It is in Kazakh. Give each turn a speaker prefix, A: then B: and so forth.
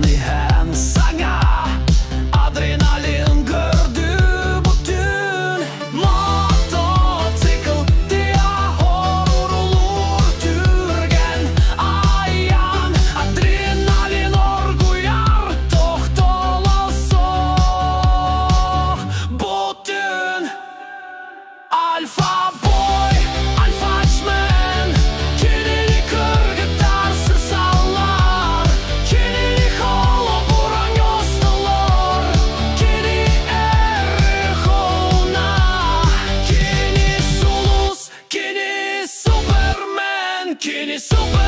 A: Яны һәм саңа адреналин көрді бүтін. Мотоцикл тияғыр урулур түрген аян. Адреналин оргуяр тоқтолосоқ бүтін. Альфа-бой, альфачмен, келелі кіргітарсы салар. Келелі холо бұран остылар. Келі әрі қолна. Кені сулус, кені супермен, кені супер.